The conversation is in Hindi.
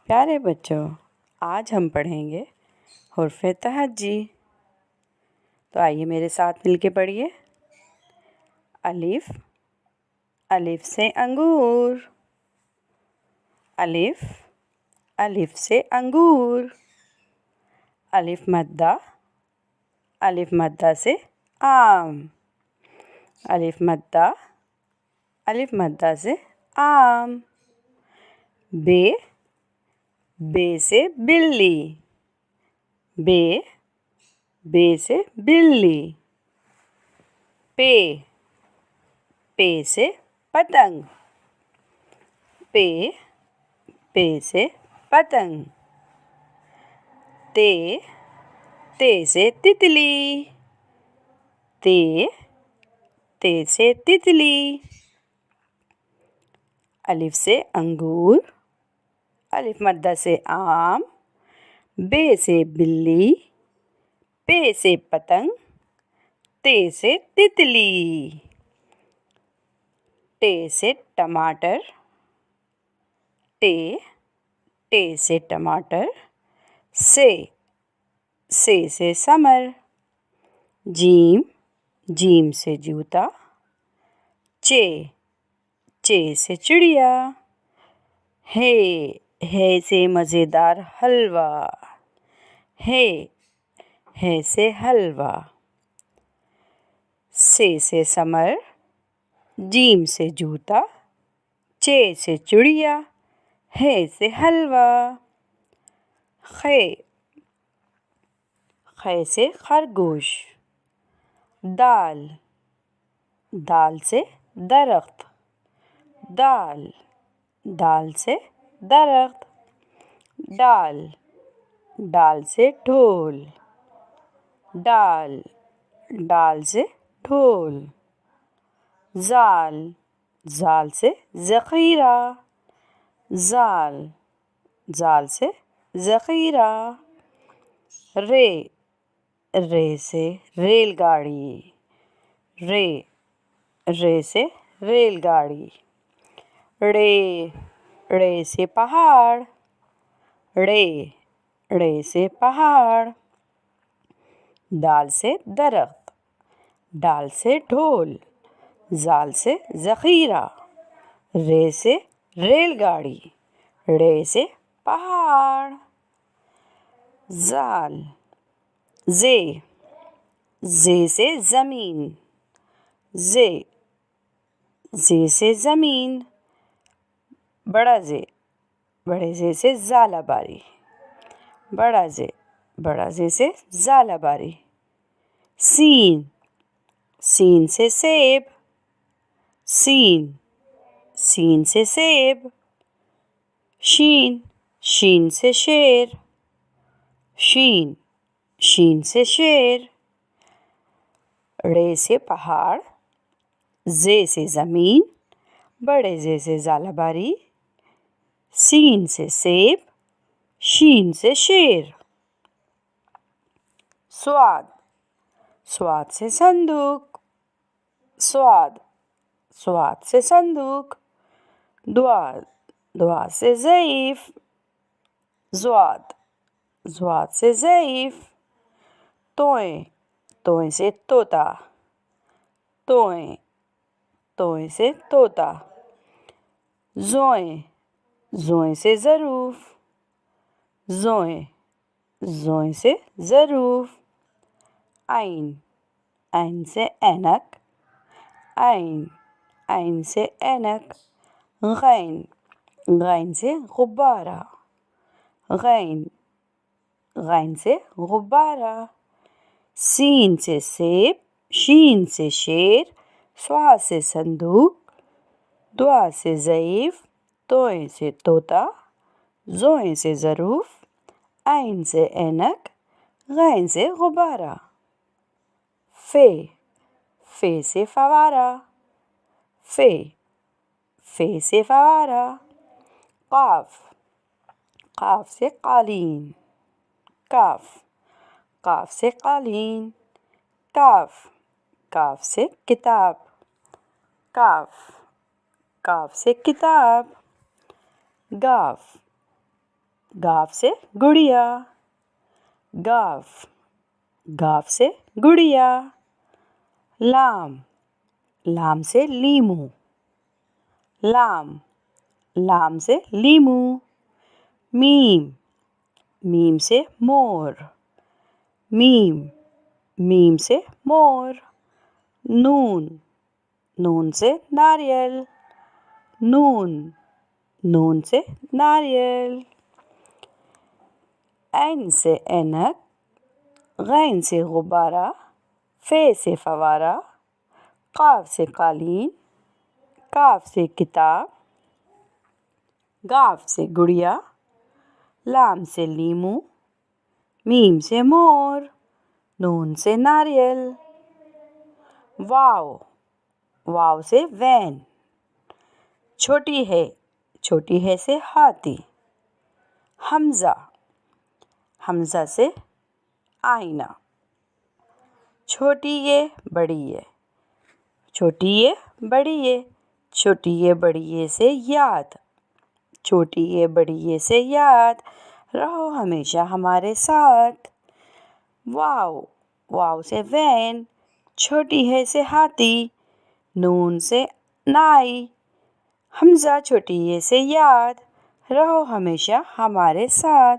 प्यारे बच्चों, आज हम पढ़ेंगे हुर्फ़े तहज्जी। तो आइए मेरे साथ मिलके पढ़िए। अलिफ, अलिफ से अंगूर। अलिफ, अलिफ से अंगूर। अलिफ मद्दा, अलिफ मद्दा से आम। अलिफ मद्दा, अलिफ मद्दा से आम। बे, बे से बिल्ली। बे, बे से बिल्ली। पे, पे से पतंग। पे, पे से पतंग। ते, ते से तितली। ते, ते से तितली। अलिफ से अंगूर, अलिफ मद्दा से आम। बे से बिल्ली, पे से पतंग, ते से तितली। टे से टमाटर। टे, टे से टमाटर। से से समर। जीम, जीम से जूता। चे, चे से चिड़िया। है से मज़ेदार हलवा। है से हलवा। से समर। जीम से जूता। चे से चिड़िया। है से हलवा। खे, खे से खरगोश। दाल, दाल से दरख्त। दाल, दाल से दरख्त। डाल, डाल से ढोल। डाल, डाल से ढोल। ज़ाल, ज़ाल से ज़ख़ीरा। ज़ाल, ज़ाल से ज़ख़ीरा। रे, रे से रेलगाड़ी। रे, रे से रेलगाड़ी। ड़े, ड़े से पहाड़। ड़े, ड़े से पहाड़। दाल से दरख्त। डाल से ढोल। ज़ाल से ज़ख़ीरा। रे से रेलगाड़ी। ड़े से पहाड़। ज़ाल, ज़े, ज़े से ज़मीन। ज़े, ज़े से ज़मीन। बड़ा ज़े, बड़े ज़े से ज़ालाबारी। बड़ा ज़े, बड़ा ज़े से ज़ालाबारी। सीन, सीन से सेब। सीन, सीन से सेब। शीन, शीन से शेर। शीन, शीन से शेर। ड़े से पहाड़। ज़े से ज़मीन। बड़े ज़े से ज़ालाबारी। सीन से सेब। शीन से शेर। स्वाद, स्वाद से संदूक। स्वाद, स्वाद से संदूक। दुआ, दुआ से ज़ईफ़। ज़्वाद, ज़्वाद से ज़ईफ़। तोय, तोय से तोता। तोय, तोय से तोता। ज़ोय, ज़ोय से ज़रूफ़। ज़ोय, ज़ोय से ज़रूफ़। आइन, आइन से ऐनक। आइन, आइन से ऐनक। गैन, गैन से गुब्बारा। गैन, गैन से गुब्बारा। सीन से सेब। शीन से शेर। स्वाद से संदूक। दुआ से ज़ईफ़। तोय से तोता। ज़ोय से ज़रूफ़। आइन से ऐनक। गैन से गुब्बारा। फ़े, फ़े से फ़वारा। फ़े, फ़े से फ़वारा। क़ाफ़, क़ाफ़ से क़ालीन। काफ़, काफ़ से क़ालीन। काफ़, काफ़ से किताब। काफ़, काफ़ से किताब। गाफ़, गाफ से गुड़िया। गाफ, गाफ से गुड़िया। लाम, लाम से लीमू। लाम, लाम से लीमू। मीम, मीम से मोर। मीम, मीम से मोर। नून, नून से नारियल। नून, नून से नारियल। ऐन से ऐनक। गैन से गुब्बारा। फे से फवारा। काफ से कालीन। काफ से किताब। गाफ से गुड़िया। लाम से लीमू। मीम से मोर। नून से नारियल। वाव, वाव से वैन। छोटी है से हाथी। हमज़ा, हमज़ा से आईना। छोटी ये बड़ी ये। छोटी ये बड़ी ये। छोटी ये बड़ी ये से याद। छोटी ये बड़ी ये से याद, रहो हमेशा हमारे साथ। वाव, वाव से वैन। छोटी है से हाथी। नून से नाई। हमज़ा छोटी ये से याद, रहो हमेशा हमारे साथ।